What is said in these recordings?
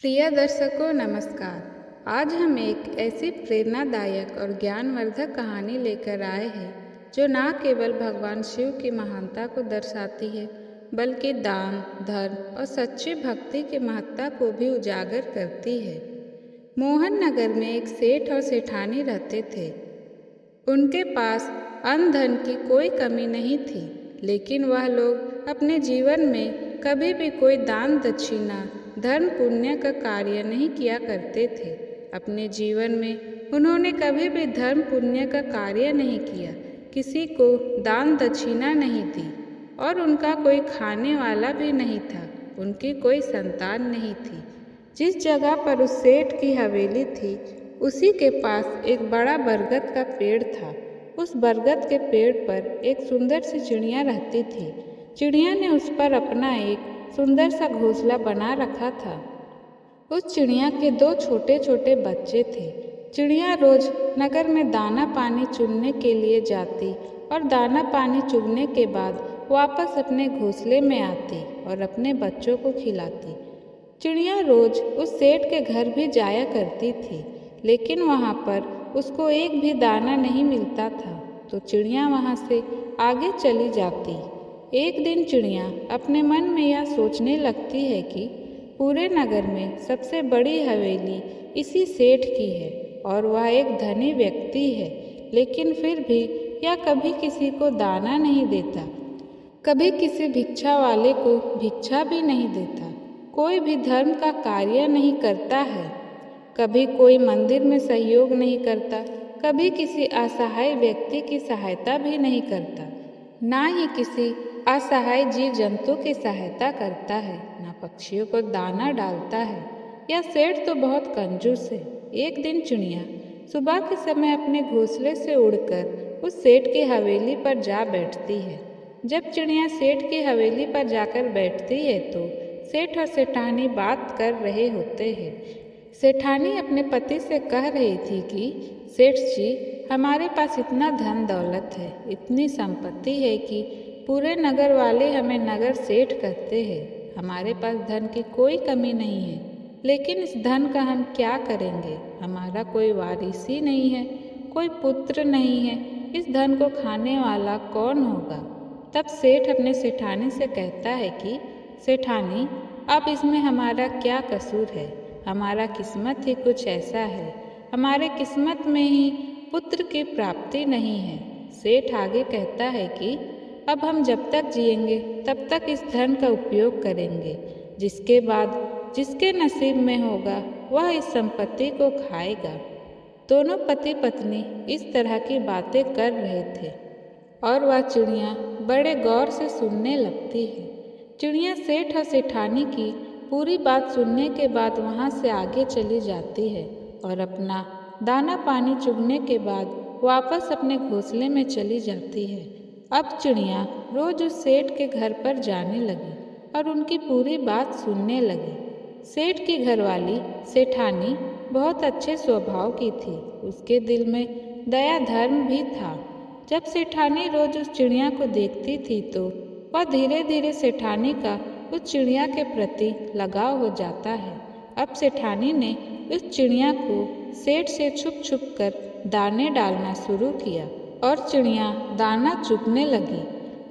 प्रिय दर्शकों नमस्कार। आज हम एक ऐसी प्रेरणादायक और ज्ञानवर्धक कहानी लेकर आए हैं जो न केवल भगवान शिव की महानता को दर्शाती है बल्कि दान, धर्म और सच्ची भक्ति की महत्ता को भी उजागर करती है। मोहन नगर में एक सेठ और सेठानी रहते थे। उनके पास अन्न धन की कोई कमी नहीं थी, लेकिन वह लोग अपने जीवन में कभी भी कोई दान दक्षिणा, धर्म पुण्य का कार्य नहीं किया करते थे। अपने जीवन में उन्होंने कभी भी धर्म पुण्य का कार्य नहीं किया, किसी को दान दक्षिणा नहीं दी और उनका कोई खाने वाला भी नहीं था। उनकी कोई संतान नहीं थी। जिस जगह पर उस सेठ की हवेली थी उसी के पास एक बड़ा बरगद का पेड़ था। उस बरगद के पेड़ पर एक सुंदर सी चिड़िया रहती थी। चिड़िया ने उस पर अपना एक सुंदर सा घोंसला बना रखा था। उस चिड़िया के दो छोटे छोटे बच्चे थे। चिड़िया रोज नगर में दाना पानी चुनने के लिए जाती और दाना पानी चुगने के बाद वापस अपने घोंसले में आती और अपने बच्चों को खिलाती। चिड़िया रोज उस सेठ के घर भी जाया करती थी, लेकिन वहाँ पर उसको एक भी दाना नहीं मिलता था, तो चिड़िया वहाँ से आगे चली जाती। एक दिन चिड़िया अपने मन में यह सोचने लगती है कि पूरे नगर में सबसे बड़ी हवेली इसी सेठ की है और वह एक धनी व्यक्ति है, लेकिन फिर भी यह कभी किसी को दाना नहीं देता, कभी किसी भिक्षा वाले को भिक्षा भी नहीं देता, कोई भी धर्म का कार्य नहीं करता है, कभी कोई मंदिर में सहयोग नहीं करता, कभी किसी असहाय व्यक्ति की सहायता भी नहीं करता, ना ही किसी असहाय जीव जंतु की सहायता करता है, ना पक्षियों को दाना डालता है। यह सेठ तो बहुत कंजूस है। एक दिन चिड़िया सुबह के समय अपने घोंसले से उड़कर उस सेठ की हवेली पर जा बैठती है। जब चिड़िया सेठ की हवेली पर जाकर बैठती है तो सेठ और सेठानी बात कर रहे होते हैं। सेठानी अपने पति से कह रही थी कि सेठ जी, हमारे पास इतना धन दौलत है, इतनी संपत्ति है कि पूरे नगर वाले हमें नगर सेठ कहते हैं। हमारे पास धन की कोई कमी नहीं है, लेकिन इस धन का हम क्या करेंगे? हमारा कोई वारिस ही नहीं है, कोई पुत्र नहीं है, इस धन को खाने वाला कौन होगा? तब सेठ अपने सेठानी से कहता है कि सेठानी, अब इसमें हमारा क्या कसूर है? हमारा किस्मत ही कुछ ऐसा है, हमारे किस्मत में ही पुत्र की प्राप्ति नहीं है। सेठ आगे कहता है कि अब हम जब तक जिएंगे तब तक इस धन का उपयोग करेंगे, जिसके बाद जिसके नसीब में होगा वह इस संपत्ति को खाएगा। दोनों पति पत्नी इस तरह की बातें कर रहे थे और वह चिड़िया बड़े गौर से सुनने लगती है। चिड़िया सेठ और सेठानी की पूरी बात सुनने के बाद वहाँ से आगे चली जाती है और अपना दाना पानी चुगने के बाद वापस अपने घोंसले में चली जाती है। अब चिड़िया रोज उस सेठ के घर पर जाने लगी और उनकी पूरी बात सुनने लगी। सेठ की घरवाली सेठानी बहुत अच्छे स्वभाव की थी। उसके दिल में दया धर्म भी था। जब सेठानी रोज उस चिड़िया को देखती थी तो वह धीरे धीरे सेठानी का उस चिड़िया के प्रति लगाव हो जाता है। अब सेठानी ने उस चिड़िया को सेठ से छुप छुप कर दाने डालना शुरू किया और चिड़िया दाना चुगने लगी।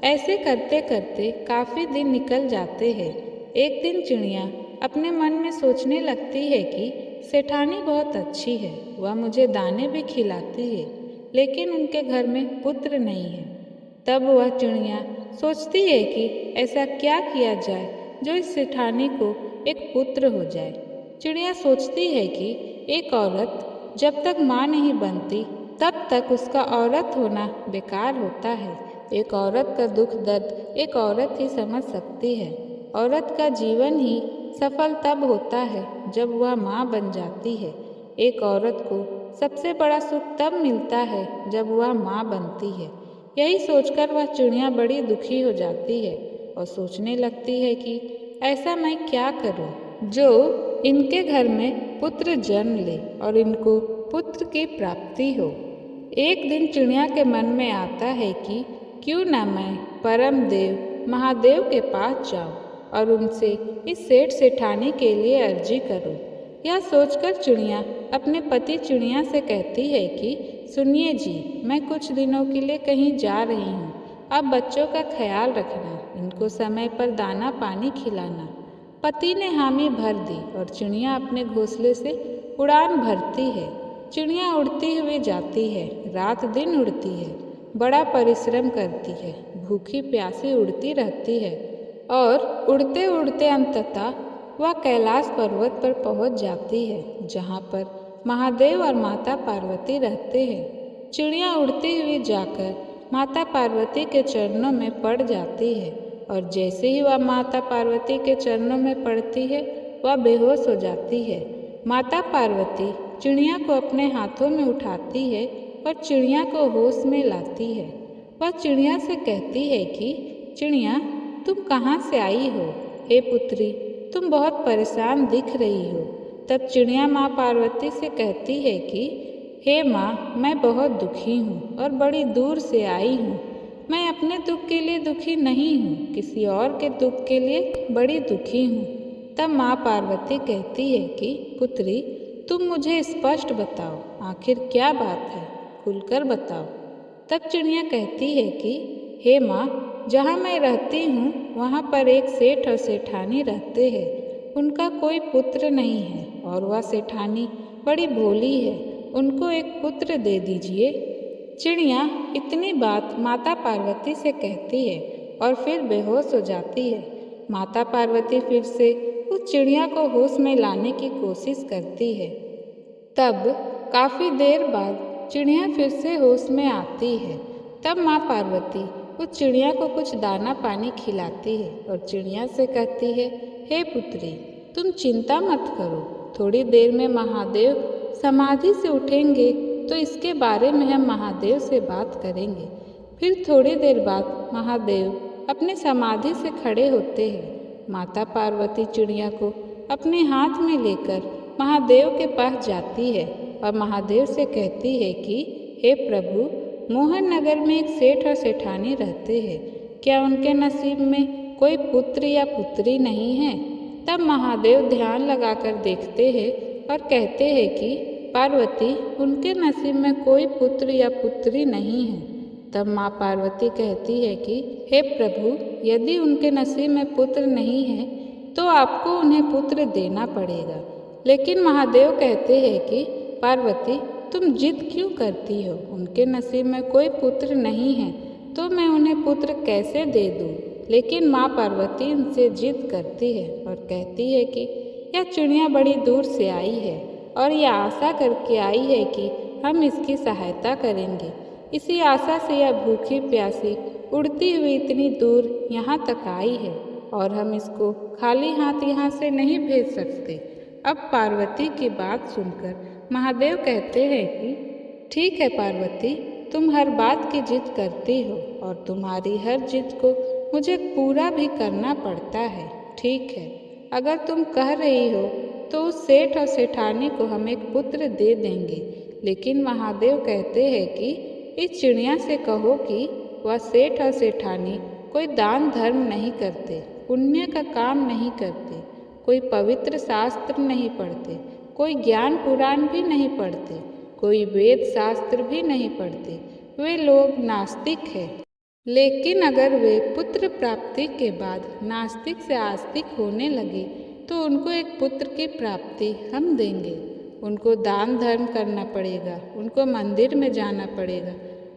ऐसे करते करते काफ़ी दिन निकल जाते हैं। एक दिन चिड़िया अपने मन में सोचने लगती है कि सेठानी बहुत अच्छी है, वह मुझे दाने भी खिलाती है, लेकिन उनके घर में पुत्र नहीं है। तब वह चिड़िया सोचती है कि ऐसा क्या किया जाए जो इस सेठानी को एक पुत्र हो जाए। चिड़िया सोचती है कि एक औरत जब तक माँ नहीं बनती तब तक उसका औरत होना बेकार होता है। एक औरत का दुख दर्द एक औरत ही समझ सकती है। औरत का जीवन ही सफल तब होता है जब वह माँ बन जाती है। एक औरत को सबसे बड़ा सुख तब मिलता है जब वह माँ बनती है। यही सोचकर वह चिड़िया बड़ी दुखी हो जाती है और सोचने लगती है कि ऐसा मैं क्या करूं जो इनके घर में पुत्र जन्म ले और इनको पुत्र की प्राप्ति हो। एक दिन चिड़िया के मन में आता है कि क्यों न मैं परम देव महादेव के पास जाऊं और उनसे इस सेठ सेठानी के लिए अर्जी करूं। यह सोचकर चिड़िया अपने पति चिड़िया से कहती है कि सुनिए जी, मैं कुछ दिनों के लिए कहीं जा रही हूँ। आप बच्चों का ख्याल रखना, इनको समय पर दाना पानी खिलाना। पति ने हामी भर दी और चिड़िया अपने घोंसले से उड़ान भरती है। चिड़िया उड़ती हुई जाती है, रात दिन उड़ती है, बड़ा परिश्रम करती है, भूखी प्यासी उड़ती रहती है और उड़ते उड़ते अंततः वह कैलाश पर्वत पर पहुंच जाती है, जहां पर महादेव और माता पार्वती रहते हैं। चिड़िया उड़ती हुई जाकर माता पार्वती के चरणों में पड़ जाती है और जैसे ही वह माता पार्वती के चरणों में पड़ती है, वह बेहोश हो जाती है। माता पार्वती चिड़िया को अपने हाथों में उठाती है और चिड़िया को होश में लाती है। वह चिड़िया से कहती है कि चिड़िया, तुम कहाँ से आई हो? हे पुत्री, तुम बहुत परेशान दिख रही हो। तब चिड़िया माँ पार्वती से कहती है कि हे माँ, मैं बहुत दुखी हूँ और बड़ी दूर से आई हूँ। मैं अपने दुख के लिए दुखी नहीं हूँ, किसी और के दुख के लिए बड़ी दुखी हूँ। तब माँ पार्वती कहती है कि पुत्री, तुम मुझे स्पष्ट बताओ, आखिर क्या बात है, खुलकर बताओ। तब चिड़िया कहती है कि हे माँ, जहाँ मैं रहती हूँ वहाँ पर एक सेठ और सेठानी रहते हैं। उनका कोई पुत्र नहीं है और वह सेठानी बड़ी भोली है। उनको एक पुत्र दे दीजिए। चिड़िया इतनी बात माता पार्वती से कहती है और फिर बेहोश हो जाती है। माता पार्वती फिर से उस चिड़िया को होश में लाने की कोशिश करती है। तब काफ़ी देर बाद चिड़िया फिर से होश में आती है। तब माँ पार्वती उस चिड़िया को कुछ दाना पानी खिलाती है और चिड़िया से कहती है, हे पुत्री, तुम चिंता मत करो, थोड़ी देर में महादेव समाधि से उठेंगे तो इसके बारे में हम महादेव से बात करेंगे। फिर थोड़ी देर बाद महादेव अपने समाधि से खड़े होते हैं। माता पार्वती चिड़िया को अपने हाथ में लेकर महादेव के पास जाती है और महादेव से कहती है कि हे प्रभु, मोहन नगर में एक सेठ और सेठानी रहते हैं। क्या उनके नसीब में कोई पुत्र या पुत्री नहीं है? तब महादेव ध्यान लगाकर देखते हैं और कहते हैं कि पार्वती, उनके नसीब में कोई पुत्र या पुत्री नहीं है। तब माँ पार्वती कहती है कि हे प्रभु, यदि उनके नसीब में पुत्र नहीं है तो आपको उन्हें पुत्र देना पड़ेगा। लेकिन महादेव कहते हैं कि पार्वती, तुम जिद क्यों करती हो? उनके नसीब में कोई पुत्र नहीं है तो मैं उन्हें पुत्र कैसे दे दूँ? लेकिन माँ पार्वती उनसे जिद करती है और कहती है कि यह चिड़िया बड़ी दूर से आई है और यह आशा करके आई है कि हम इसकी सहायता करेंगे। इसी आशा से यह भूखी प्यासी उड़ती हुई इतनी दूर यहाँ तक आई है और हम इसको खाली हाथ यहाँ से नहीं भेज सकते। अब पार्वती की बात सुनकर महादेव कहते हैं कि ठीक है पार्वती, तुम हर बात की जिद करती हो और तुम्हारी हर जिद को मुझे पूरा भी करना पड़ता है। ठीक है, अगर तुम कह रही हो तो उस सेठ और सेठानी को हम एक पुत्र दे देंगे। लेकिन महादेव कहते हैं कि इस चिड़िया से कहो कि वह सेठ और सेठानी कोई दान धर्म नहीं करते, पुण्य का काम नहीं करते, कोई पवित्र शास्त्र नहीं पढ़ते, कोई ज्ञान पुराण भी नहीं पढ़ते, कोई वेद शास्त्र भी नहीं पढ़ते। वे लोग नास्तिक हैं। लेकिन अगर वे पुत्र प्राप्ति के बाद नास्तिक से आस्तिक होने लगे तो उनको एक पुत्र की प्राप्ति हम देंगे। उनको दान धर्म करना पड़ेगा, उनको मंदिर में जाना पड़ेगा,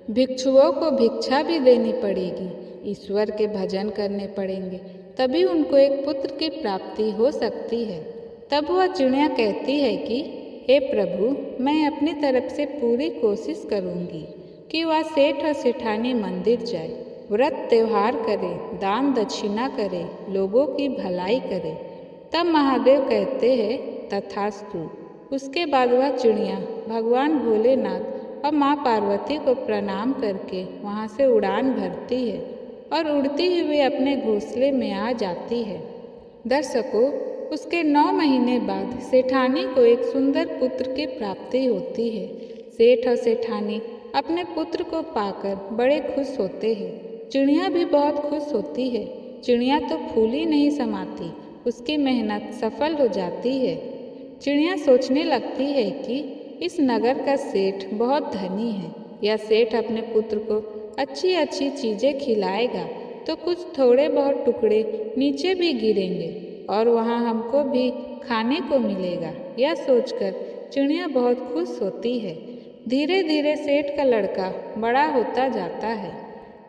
भिक्षुओं को भिक्षा भी देनी पड़ेगी, ईश्वर के भजन करने पड़ेंगे, तभी उनको एक पुत्र की प्राप्ति हो सकती है। तब वह चिड़िया कहती है कि हे प्रभु, मैं अपनी तरफ से पूरी कोशिश करूँगी कि वह सेठ और सेठानी मंदिर जाए, व्रत त्यौहार करे, दान दक्षिणा करे, लोगों की भलाई करे। तब महादेव कहते हैं तथास्तु। उसके बाद वह चिड़िया भगवान भोलेनाथ और माँ पार्वती को प्रणाम करके वहाँ से उड़ान भरती है और उड़ती हुई अपने घोंसले में आ जाती है। दर्शकों, उसके 9 महीने बाद सेठानी को एक सुंदर पुत्र की प्राप्ति होती है। सेठ और सेठानी अपने पुत्र को पाकर बड़े खुश होते हैं। चिड़िया भी बहुत खुश होती है चिड़िया तो फूल ही नहीं समाती, उसकी मेहनत सफल हो जाती है। चिड़िया सोचने लगती है कि इस नगर का सेठ बहुत धनी है। यह सेठ अपने पुत्र को अच्छी अच्छी चीज़ें खिलाएगा तो कुछ थोड़े बहुत टुकड़े नीचे भी गिरेंगे और वहाँ हमको भी खाने को मिलेगा। यह सोचकर चिड़िया बहुत खुश होती है। धीरे धीरे सेठ का लड़का बड़ा होता जाता है।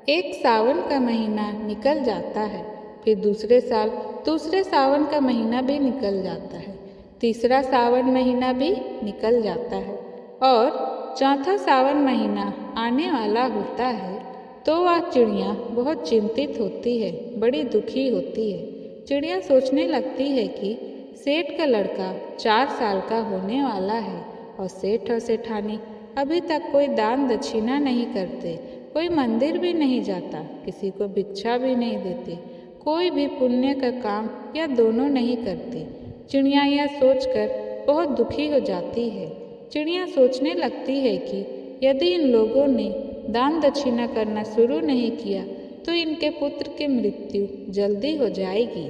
एक सावन का महीना निकल जाता है, फिर दूसरे साल दूसरे सावन का महीना भी निकल जाता है, तीसरा सावन महीना भी निकल जाता है और चौथा सावन महीना आने वाला होता है तो वह चिड़िया बहुत चिंतित होती है, बड़ी दुखी होती है। चिड़िया सोचने लगती है कि सेठ का लड़का 4 साल का होने वाला है और सेठ और सेठानी अभी तक कोई दान दक्षिणा नहीं करते, कोई मंदिर भी नहीं जाता, किसी को भिक्षा भी नहीं देते, कोई भी पुण्य का काम या दोनों नहीं करते। चिड़िया यह सोचकर बहुत दुखी हो जाती है। चिड़िया सोचने लगती है कि यदि इन लोगों ने दान दक्षिणा करना शुरू नहीं किया तो इनके पुत्र की मृत्यु जल्दी हो जाएगी।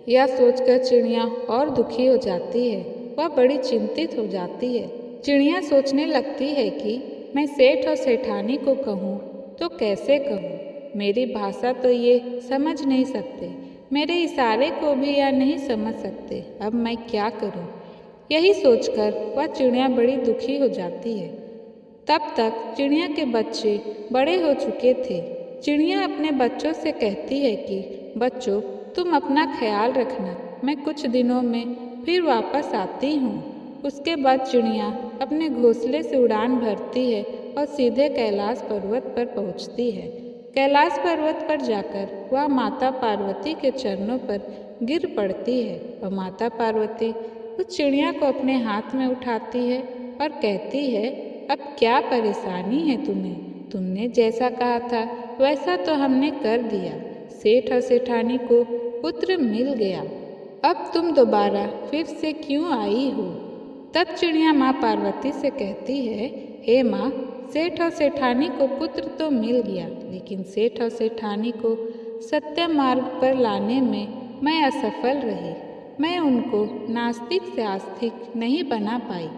यह सोचकर चिड़िया और दुखी हो जाती है, वह बड़ी चिंतित हो जाती है। चिड़िया सोचने लगती है कि मैं सेठ और सेठानी को कहूँ तो कैसे कहूँ, मेरी भाषा तो ये समझ नहीं सकते, मेरे इशारे को भी यह नहीं समझ सकते, अब मैं क्या करूँ। यही सोचकर वह चिड़िया बड़ी दुखी हो जाती है। तब तक चिड़िया के बच्चे बड़े हो चुके थे। चिड़िया अपने बच्चों से कहती है कि बच्चों तुम अपना ख्याल रखना, मैं कुछ दिनों में फिर वापस आती हूँ। उसके बाद चिड़िया अपने घोंसले से उड़ान भरती है और सीधे कैलाश पर्वत पर पहुँचती है। कैलाश पर्वत पर जाकर वह माता पार्वती के चरणों पर गिर पड़ती है और माता पार्वती उस चिड़िया को अपने हाथ में उठाती है और कहती है, अब क्या परेशानी है तुम्हें, तुमने जैसा कहा था वैसा तो हमने कर दिया, सेठ और सेठानी को पुत्र मिल गया, अब तुम दोबारा फिर से क्यों आई हो। तब चिड़िया माँ पार्वती से कहती है, हे माँ, सेठ और सेठानी को पुत्र तो मिल गया, लेकिन सेठ और सेठानी को सत्य मार्ग पर लाने में मैं असफल रही। मैं उनको नास्तिक से आस्तिक नहीं बना पाई,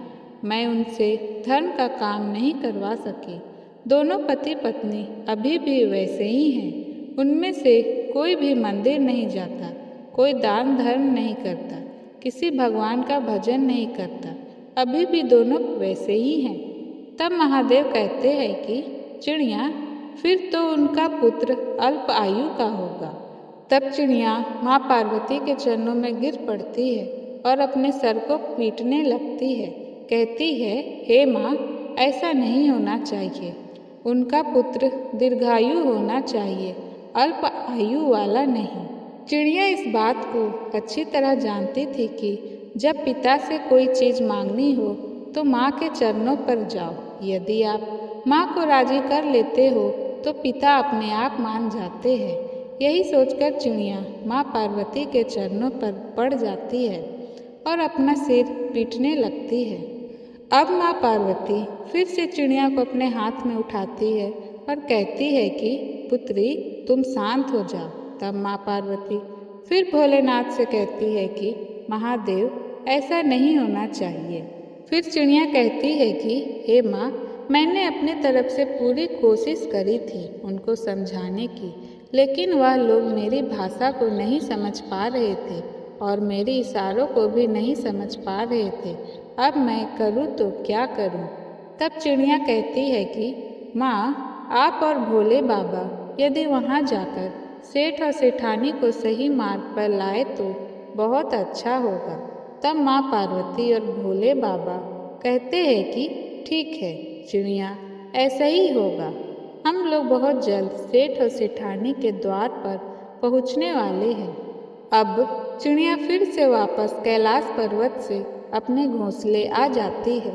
मैं उनसे धर्म का काम नहीं करवा सकी। दोनों पति पत्नी अभी भी वैसे ही हैं, उनमें से कोई भी मंदिर नहीं जाता, कोई दान धर्म नहीं करता, किसी भगवान का भजन नहीं करता, अभी भी दोनों वैसे ही हैं। तब महादेव कहते हैं कि चिड़िया, फिर तो उनका पुत्र अल्प आयु का होगा। तब चिड़िया माँ पार्वती के चरणों में गिर पड़ती है और अपने सर को पीटने लगती है। कहती है, हे माँ, ऐसा नहीं होना चाहिए, उनका पुत्र दीर्घायु होना चाहिए, अल्प आयु वाला नहीं। चिड़िया इस बात को अच्छी तरह जानती थी कि जब पिता से कोई चीज़ मांगनी हो तो माँ के चरणों पर जाओ, यदि आप माँ को राजी कर लेते हो तो पिता अपने आप मान जाते हैं। यही सोचकर चिड़िया माँ पार्वती के चरणों पर पड़ जाती है और अपना सिर पीटने लगती है। अब माँ पार्वती फिर से चिड़िया को अपने हाथ में उठाती है और कहती है कि पुत्री, तुम शांत हो जाओ। तब माँ पार्वती फिर भोलेनाथ से कहती है कि महादेव, ऐसा नहीं होना चाहिए। फिर चिड़िया कहती है कि हे माँ, मैंने अपने तरफ से पूरी कोशिश करी थी उनको समझाने की, लेकिन वह लोग मेरी भाषा को नहीं समझ पा रहे थे और मेरे इशारों को भी नहीं समझ पा रहे थे। अब मैं करूँ तो क्या करूँ। तब चिड़िया कहती है कि माँ, आप और भोले बाबा यदि वहाँ जाकर सेठ और सेठानी को सही मार्ग पर लाए तो बहुत अच्छा होगा। तब माँ पार्वती और भोले बाबा कहते हैं कि ठीक है चिड़िया, ऐसा ही होगा। हम लोग बहुत जल्द सेठ और सेठानी के द्वार पर पहुँचने वाले हैं। अब चिड़िया फिर से वापस कैलाश पर्वत से अपने घोंसले आ जाती है।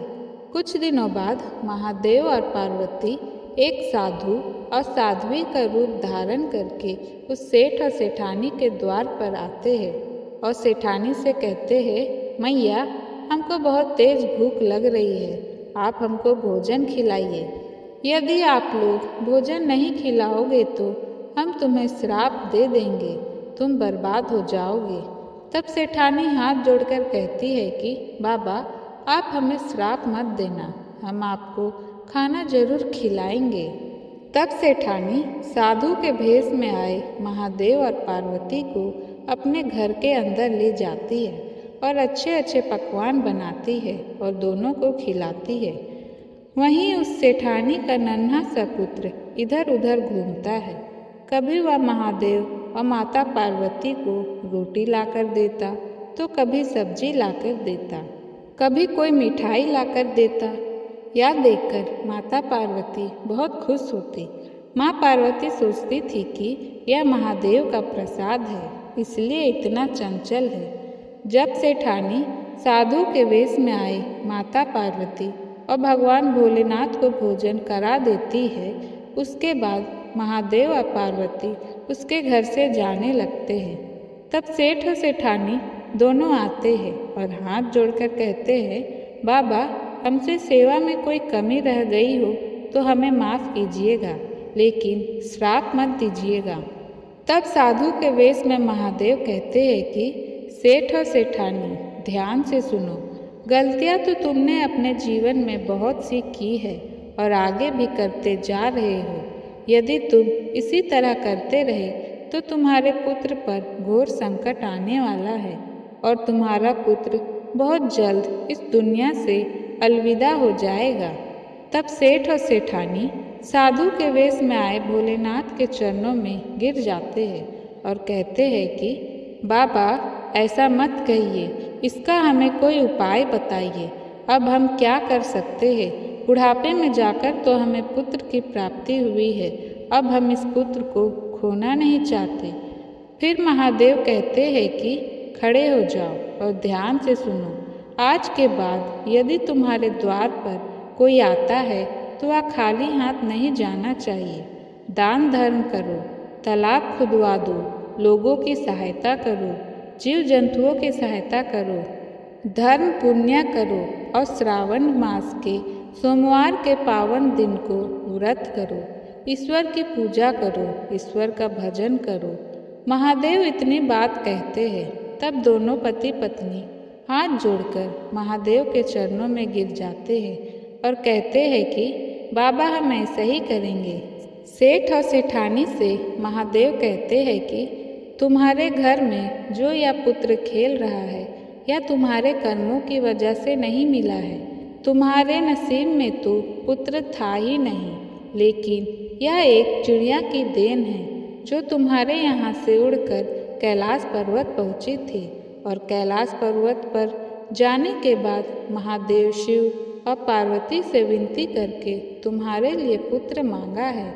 कुछ दिनों बाद महादेव और पार्वती एक साधु और साध्वी का रूप धारण करके उस सेठ और सेठानी के द्वार पर आते हैं और सेठानी से कहते हैं, मैया, हमको बहुत तेज भूख लग रही है, आप हमको भोजन खिलाइए। यदि आप लोग भोजन नहीं खिलाओगे तो हम तुम्हें श्राप दे देंगे, तुम बर्बाद हो जाओगे। तब सेठानी हाथ जोड़कर कहती है कि बाबा, आप हमें श्राप मत देना, हम आपको खाना जरूर खिलाएंगे। तब सेठानी साधु के भेष में आए महादेव और पार्वती को अपने घर के अंदर ले जाती है और अच्छे अच्छे पकवान बनाती है और दोनों को खिलाती है। वहीं उस सेठानी का नन्हा सा पुत्र इधर उधर घूमता है। कभी वह महादेव और माता पार्वती को रोटी लाकर देता तो कभी सब्जी लाकर देता, कभी कोई मिठाई लाकर देता। यह देखकर माता पार्वती बहुत खुश होती। माँ पार्वती सोचती थी कि यह महादेव का प्रसाद है, इसलिए इतना चंचल है। जब सेठानी साधु के वेश में आए माता पार्वती और भगवान भोलेनाथ को भोजन करा देती है, उसके बाद महादेव और पार्वती उसके घर से जाने लगते हैं। तब सेठ और सेठानी दोनों आते हैं और हाथ जोड़कर कहते हैं, बाबा, हमसे सेवा में कोई कमी रह गई हो तो हमें माफ़ कीजिएगा, लेकिन श्राप मत दीजिएगा। तब साधु के वेश में महादेव कहते हैं कि सेठ और सेठानी, ध्यान से सुनो। गलतियाँ तो तुमने अपने जीवन में बहुत सी की है और आगे भी करते जा रहे हो। यदि तुम इसी तरह करते रहे तो तुम्हारे पुत्र पर घोर संकट आने वाला है और तुम्हारा पुत्र बहुत जल्द इस दुनिया से अलविदा हो जाएगा। तब सेठ और सेठानी साधु के वेश में आए भोलेनाथ के चरणों में गिर जाते हैं और कहते हैं कि बाबा, ऐसा मत कहिए, इसका हमें कोई उपाय बताइए। अब हम क्या कर सकते हैं? बुढ़ापे में जाकर तो हमें पुत्र की प्राप्ति हुई है, अब हम इस पुत्र को खोना नहीं चाहते। फिर महादेव कहते हैं कि खड़े हो जाओ और ध्यान से सुनो। आज के बाद यदि तुम्हारे द्वार पर कोई आता है तो वह खाली हाथ नहीं जाना चाहिए। दान धर्म करो, तालाब खुदवा दो, लोगों की सहायता करो, जीव जंतुओं की सहायता करो, धर्म पुण्य करो और श्रावण मास के सोमवार के पावन दिन को व्रत करो, ईश्वर की पूजा करो, ईश्वर का भजन करो। महादेव इतनी बात कहते हैं। तब दोनों पति पत्नी हाथ जोड़कर महादेव के चरणों में गिर जाते हैं और कहते हैं कि बाबा, हम ऐसा ही करेंगे। सेठ और सेठानी से महादेव कहते हैं कि तुम्हारे घर में जो यह पुत्र खेल रहा है यह तुम्हारे कर्मों की वजह से नहीं मिला है। तुम्हारे नसीब में तो पुत्र था ही नहीं, लेकिन यह एक चिड़िया की देन है जो तुम्हारे यहाँ से उड़कर कैलाश पर्वत पहुँची थी और कैलाश पर्वत पर जाने के बाद महादेव शिव और पार्वती से विनती करके तुम्हारे लिए पुत्र मांगा है।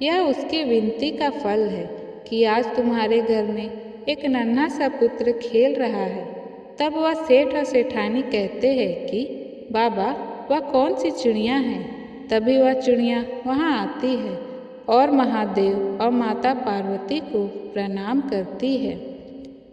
यह उसकी विनती का फल है कि आज तुम्हारे घर में एक नन्हा सा पुत्र खेल रहा है। तब वह सेठ और सेठानी कहते हैं कि बाबा, वह कौन सी चिड़िया है? तभी वह चिड़िया वहाँ आती है और महादेव और माता पार्वती को प्रणाम करती है।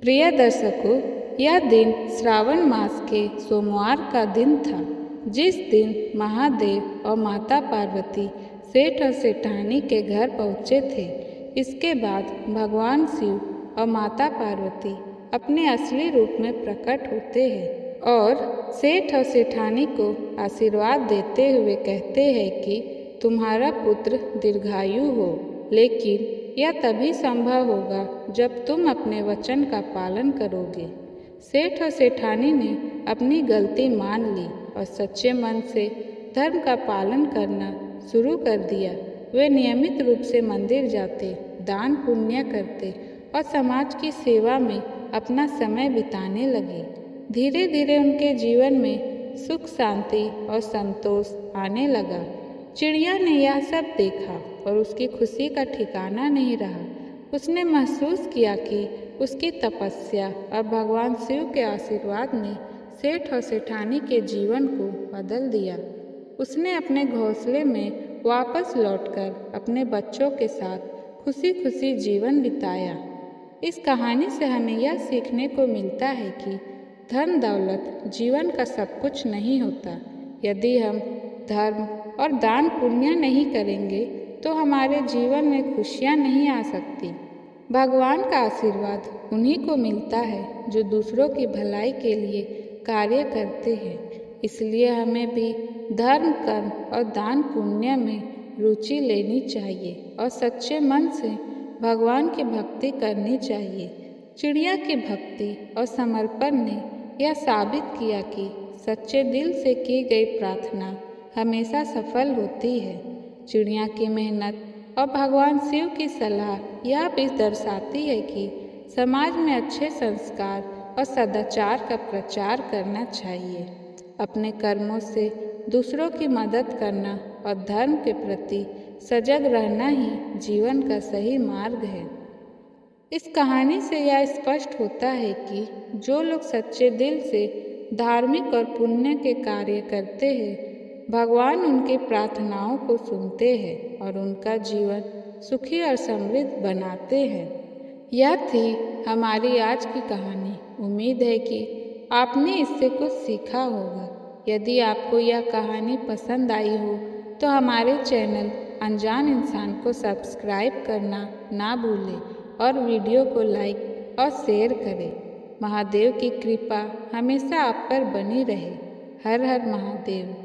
प्रिय दर्शकों, यह दिन श्रावण मास के सोमवार का दिन था, जिस दिन महादेव और माता पार्वती सेठ और सेठानी के घर पहुँचे थे। इसके बाद भगवान शिव और माता पार्वती अपने असली रूप में प्रकट होते हैं और सेठ और सेठानी को आशीर्वाद देते हुए कहते हैं कि तुम्हारा पुत्र दीर्घायु हो, लेकिन यह तभी संभव होगा जब तुम अपने वचन का पालन करोगे। सेठ और सेठानी ने अपनी गलती मान ली और सच्चे मन से धर्म का पालन करना शुरू कर दिया। वे नियमित रूप से मंदिर जाते, दान पुण्य करते और समाज की सेवा में अपना समय बिताने लगे। धीरे धीरे उनके जीवन में सुख, शांति और संतोष आने लगा। चिड़िया ने यह सब देखा और उसकी खुशी का ठिकाना नहीं रहा। उसने महसूस किया कि उसकी तपस्या और भगवान शिव के आशीर्वाद ने सेठ और सेठानी के जीवन को बदल दिया। उसने अपने घोंसले में वापस लौटकर अपने बच्चों के साथ खुशी खुशी जीवन बिताया। इस कहानी से हमें यह सीखने को मिलता है कि धन दौलत जीवन का सब कुछ नहीं होता। यदि हम धर्म और दान पुण्य नहीं करेंगे तो हमारे जीवन में खुशियाँ नहीं आ सकती। भगवान का आशीर्वाद उन्हीं को मिलता है जो दूसरों की भलाई के लिए कार्य करते हैं। इसलिए हमें भी धर्म, कर्म और दान पुण्य में रुचि लेनी चाहिए और सच्चे मन से भगवान की भक्ति करनी चाहिए। चिड़िया की भक्ति और समर्पण ने यह साबित किया कि सच्चे दिल से की गई प्रार्थना हमेशा सफल होती है। चिड़िया की मेहनत और भगवान शिव की सलाह यह भी दर्शाती है कि समाज में अच्छे संस्कार और सदाचार का प्रचार करना चाहिए। अपने कर्मों से दूसरों की मदद करना और धर्म के प्रति सजग रहना ही जीवन का सही मार्ग है। इस कहानी से यह स्पष्ट होता है कि जो लोग सच्चे दिल से धार्मिक और पुण्य के कार्य करते हैं, भगवान उनकी प्रार्थनाओं को सुनते हैं और उनका जीवन सुखी और समृद्ध बनाते हैं। यह थी हमारी आज की कहानी। उम्मीद है कि आपने इससे कुछ सीखा होगा। यदि आपको यह कहानी पसंद आई हो तो हमारे चैनल अनजान इंसान को सब्सक्राइब करना ना भूलें और वीडियो को लाइक और शेयर करें। महादेव की कृपा हमेशा आप पर बनी रहे। हर हर महादेव।